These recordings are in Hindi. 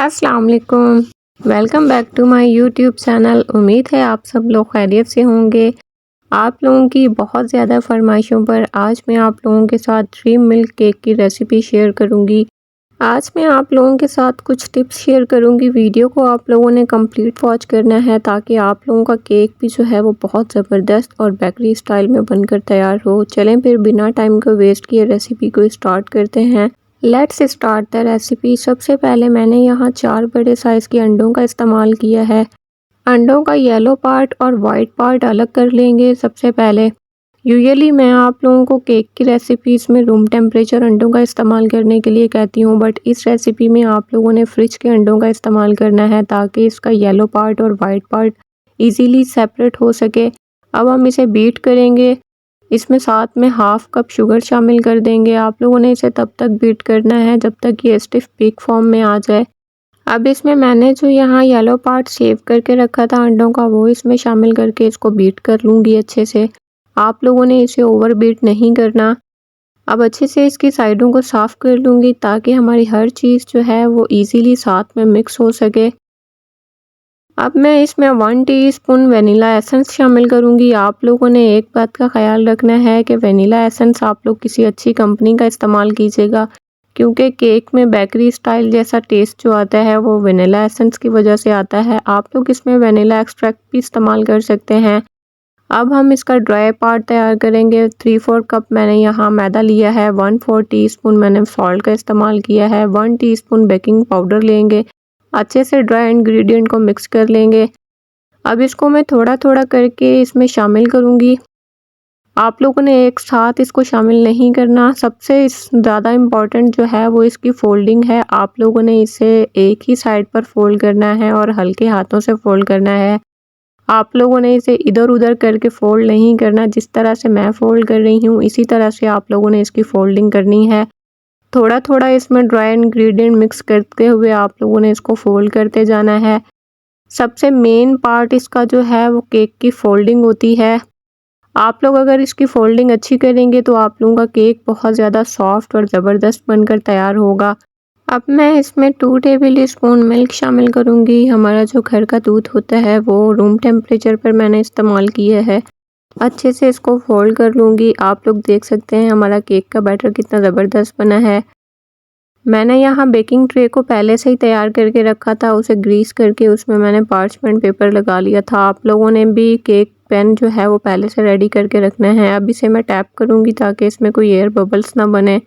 अस्सलाम वालेकुम। Welcome back to my YouTube channel. उम्मीद है आप सब लोग खैरियत से होंगे। आप लोगों की बहुत ज़्यादा फरमाइशों पर आज मैं आप लोगों के साथ ड्रीम मिल्क केक की रेसिपी शेयर करूंगी। आज मैं आप लोगों के साथ कुछ टिप्स शेयर करूंगी। वीडियो को आप लोगों ने कंप्लीट वॉच करना है ताकि आप लोगों का केक भी जो है वो बहुत ज़बरदस्त और बेकरी स्टाइल में बनकर तैयार हो। चलें फिर बिना टाइम को वेस्ट किए रेसिपी को स्टार्ट करते हैं। Let's start the recipe. सबसे पहले मैंने यहाँ 4 बड़े साइज़ के अंडों का इस्तेमाल किया है। अंडों का येलो पार्ट और वाइट पार्ट अलग कर लेंगे। सबसे पहले यूजुअली मैं आप लोगों को केक की रेसिपीज़ में रूम टेम्परेचर अंडों का इस्तेमाल करने के लिए कहती हूँ, बट इस रेसिपी में आप लोगों ने फ्रिज के अंडों का इस्तेमाल करना है ताकि इसका येलो पार्ट और वाइट पार्ट ईजीली सेपरेट हो सके। अब हम इसे बीट करेंगे। इसमें साथ में हाफ कप शुगर शामिल कर देंगे। आप लोगों ने इसे तब तक बीट करना है जब तक ये स्टिफ पीक फॉर्म में आ जाए। अब इसमें मैंने जो यहाँ येलो पार्ट सेव करके रखा था अंडों का, वो इसमें शामिल करके इसको बीट कर लूँगी अच्छे से। आप लोगों ने इसे ओवर बीट नहीं करना। अब अच्छे से इसकी साइडों को साफ़ कर लूँगी ताकि हमारी हर चीज़ जो है वो ईज़िली साथ में मिक्स हो सके। अब मैं इसमें 1 टीस्पून वनीला एसेंस शामिल करूंगी। आप लोगों ने एक बात का ख्याल रखना है कि वनीला एसेंस आप लोग किसी अच्छी कंपनी का इस्तेमाल कीजिएगा, क्योंकि केक में बेकरी स्टाइल जैसा टेस्ट जो आता है वो वनीला एसेंस की वजह से आता है। आप लोग इसमें वनीला एक्सट्रैक्ट भी इस्तेमाल कर सकते हैं। अब हम इसका ड्राई पार्ट तैयार करेंगे। 3/4 कप मैंने यहाँ मैदा लिया है। 1/4 टीस्पून मैंने सॉल्ट का इस्तेमाल किया है। 1 टीस्पून बेकिंग पाउडर लेंगे। अच्छे से ड्राई इंग्रेडिएंट को मिक्स कर लेंगे। अब इसको मैं थोड़ा थोड़ा करके इसमें शामिल करूँगी। आप लोगों ने एक साथ इसको शामिल नहीं करना। सबसे ज़्यादा इम्पॉर्टेंट जो है वो इसकी फोल्डिंग है। आप लोगों ने इसे एक ही साइड पर फोल्ड करना है और हल्के हाथों से फोल्ड करना है। आप लोगों ने इसे इधर उधर करके फोल्ड नहीं करना। जिस तरह से मैं फोल्ड कर रही हूँ इसी तरह से आप लोगों ने इसकी फोल्डिंग करनी है। थोड़ा थोड़ा इसमें ड्राई इंग्रेडिएंट मिक्स करते हुए आप लोगों ने इसको फोल्ड करते जाना है। सबसे मेन पार्ट इसका जो है वो केक की फोल्डिंग होती है। आप लोग अगर इसकी फोल्डिंग अच्छी करेंगे तो आप लोगों का केक बहुत ज़्यादा सॉफ्ट और ज़बरदस्त बनकर तैयार होगा। अब मैं इसमें 2 टेबल स्पून मिल्क शामिल करूँगी। हमारा जो घर का दूध होता है वो रूम टेम्परेचर पर मैंने इस्तेमाल किया है। अच्छे से इसको फोल्ड कर लूँगी। आप लोग देख सकते हैं हमारा केक का बैटर कितना ज़बरदस्त बना है। मैंने यहाँ बेकिंग ट्रे को पहले से ही तैयार करके रखा था। उसे ग्रीस करके उसमें मैंने पार्चमेंट पेपर लगा लिया था। आप लोगों ने भी केक पैन जो है वो पहले से रेडी करके रखना है। अब इसे मैं टैप करूँगी ताकि इसमें कोई एयर बबल्स ना बने।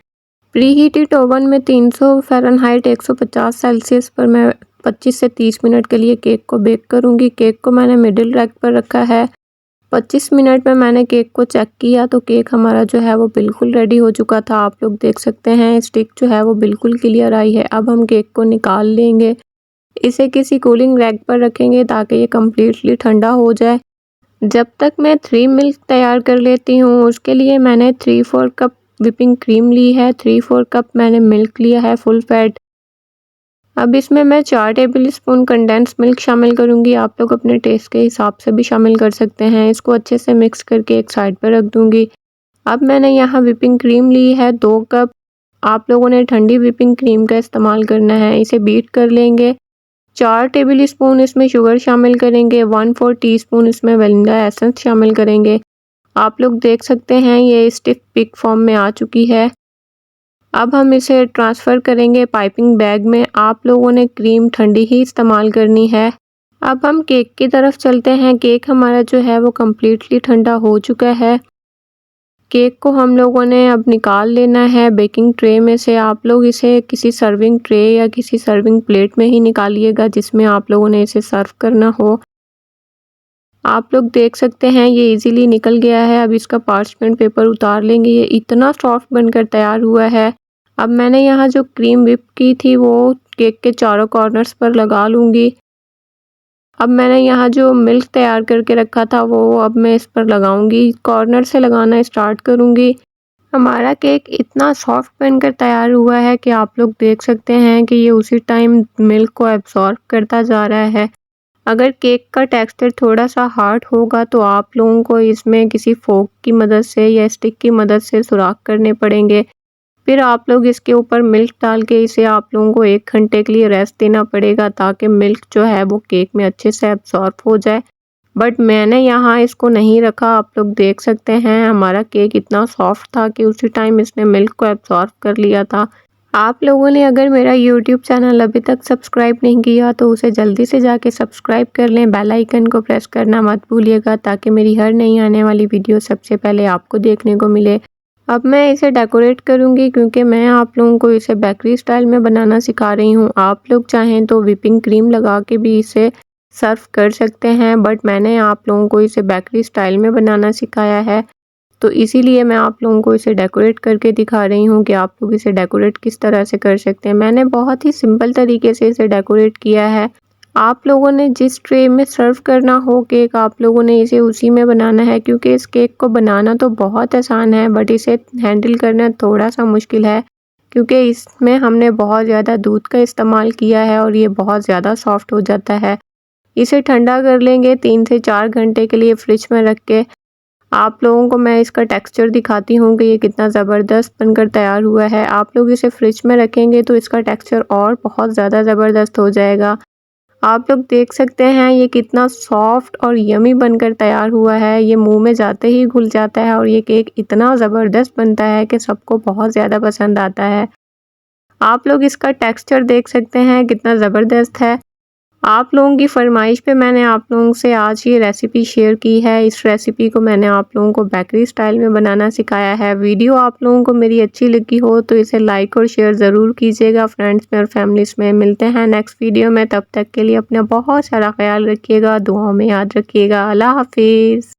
प्री हीटेड ओवन में 300 फ़ारेनहाइट 150 सेल्सियस पर मैं 25 से 30 मिनट के लिए केक को बेक करूँगी। केक को मैंने मिडिल रैक पर रखा है। 25 मिनट में मैंने केक को चेक किया तो केक हमारा जो है वो बिल्कुल रेडी हो चुका था। आप लोग देख सकते हैं स्टिक जो है वो बिल्कुल क्लियर आई है। अब हम केक को निकाल लेंगे। इसे किसी कूलिंग रैक पर रखेंगे ताकि ये कम्प्लीटली ठंडा हो जाए। जब तक मैं 3 मिल्क तैयार कर लेती हूँ उसके लिए मैंने 3/4 कप व्हिपिंग क्रीम ली है। 3/4 कप मैंने मिल्क लिया है फुल फैट। अब इसमें मैं 4 टेबल स्पून कंडेंस मिल्क शामिल करूंगी। आप लोग अपने टेस्ट के हिसाब से भी शामिल कर सकते हैं। इसको अच्छे से मिक्स करके एक साइड पर रख दूंगी। अब मैंने यहाँ व्हिपिंग क्रीम ली है 2 कप। आप लोगों ने ठंडी व्हिपिंग क्रीम का इस्तेमाल करना है। इसे बीट कर लेंगे। 4 टेबल स्पून इसमें शुगर शामिल करेंगे। 1/4 टीस्पून इसमें वनीला एसेंस शामिल करेंगे। आप लोग देख सकते हैं ये स्टिफ पिक फॉर्म में आ चुकी है। अब हम इसे ट्रांसफ़र करेंगे पाइपिंग बैग में। आप लोगों ने क्रीम ठंडी ही इस्तेमाल करनी है। अब हम केक की तरफ चलते हैं। केक हमारा जो है वो कम्प्लीटली ठंडा हो चुका है। केक को हम लोगों ने अब निकाल लेना है बेकिंग ट्रे में से। आप लोग इसे किसी सर्विंग ट्रे या किसी सर्विंग प्लेट में ही निकालिएगा जिसमें आप लोगों ने इसे सर्व करना हो। आप लोग देख सकते हैं ये इजीली निकल गया है। अब इसका पार्चमेंट पेपर उतार लेंगे। ये इतना सॉफ्ट बनकर तैयार हुआ है। अब मैंने यहाँ जो क्रीम व्हिप की थी वो केक के चारों कॉर्नर्स पर लगा लूँगी। अब मैंने यहाँ जो मिल्क तैयार करके रखा था वो अब मैं इस पर लगाऊंगी। कॉर्नर से लगाना स्टार्ट करूँगी। हमारा केक इतना सॉफ्ट बनकर तैयार हुआ है कि आप लोग देख सकते हैं कि ये उसी टाइम मिल्क को एब्जॉर्ब करता जा रहा है। अगर केक का टेक्सचर थोड़ा सा हार्ड होगा तो आप लोगों को इसमें किसी फोक की मदद से या स्टिक की मदद से सुराख करने पड़ेंगे। फिर आप लोग इसके ऊपर मिल्क डाल के इसे आप लोगों को 1 घंटे के लिए रेस्ट देना पड़ेगा ताकि मिल्क जो है वो केक में अच्छे से एब्जॉर्ब हो जाए। बट मैंने यहाँ इसको नहीं रखा, आप लोग देख सकते हैं हमारा केक इतना सॉफ्ट था कि उसी टाइम इसने मिल्क को एब्जॉर्ब कर लिया था। आप लोगों ने अगर मेरा यूट्यूब चैनल अभी तक सब्सक्राइब नहीं किया तो उसे जल्दी से जाके सब्सक्राइब कर लें, बेल आइकन को प्रेस करना मत भूलिएगा ताकि मेरी हर नई आने वाली वीडियो सबसे पहले आपको देखने को मिले। अब मैं इसे डेकोरेट करूँगी क्योंकि मैं आप लोगों को इसे बेकरी स्टाइल में बनाना सिखा रही हूँ। आप लोग चाहें तो व्हिपिंग क्रीम लगा के भी इसे सर्व कर सकते हैं, बट मैंने आप लोगों को इसे बेकरी स्टाइल में बनाना सिखाया है, तो इसीलिए मैं आप लोगों को इसे डेकोरेट करके दिखा रही हूँ कि आप लोग इसे डेकोरेट किस तरह से कर सकते हैं। मैंने बहुत ही सिंपल तरीके से इसे डेकोरेट किया है। आप लोगों ने जिस ट्रे में सर्व करना हो केक, आप लोगों ने इसे उसी में बनाना है क्योंकि इस केक को बनाना तो बहुत आसान है बट इसे हैंडल करना थोड़ा सा मुश्किल है क्योंकि इसमें हमने बहुत ज़्यादा दूध का इस्तेमाल किया है और ये बहुत ज़्यादा सॉफ्ट हो जाता है। इसे ठंडा कर लेंगे 3 से 4 घंटे के लिए फ्रिज में रख के। आप लोगों को मैं इसका टेक्सचर दिखाती हूँ कि ये कितना ज़बरदस्त बनकर तैयार हुआ है। आप लोग इसे फ्रिज में रखेंगे तो इसका टेक्सचर और बहुत ज़्यादा ज़बरदस्त हो जाएगा। आप लोग देख सकते हैं ये कितना सॉफ्ट और यमी बनकर तैयार हुआ है। ये मुंह में जाते ही घुल जाता है और ये केक इतना ज़बरदस्त बनता है कि सबको बहुत ज़्यादा पसंद आता है। आप लोग इसका टेक्सचर देख सकते हैं कितना ज़बरदस्त है। आप लोगों की फरमाइश पे मैंने आप लोगों से आज ये रेसिपी शेयर की है। इस रेसिपी को मैंने आप लोगों को बेकरी स्टाइल में बनाना सिखाया है। वीडियो आप लोगों को मेरी अच्छी लगी हो तो इसे लाइक और शेयर ज़रूर कीजिएगा फ्रेंड्स में और फैमिलीज़ में। मिलते हैं नेक्स्ट वीडियो में, तब तक के लिए अपना बहुत सारा ख्याल रखिएगा, दुआओं में याद रखिएगा। अल्लाह हाफिज़।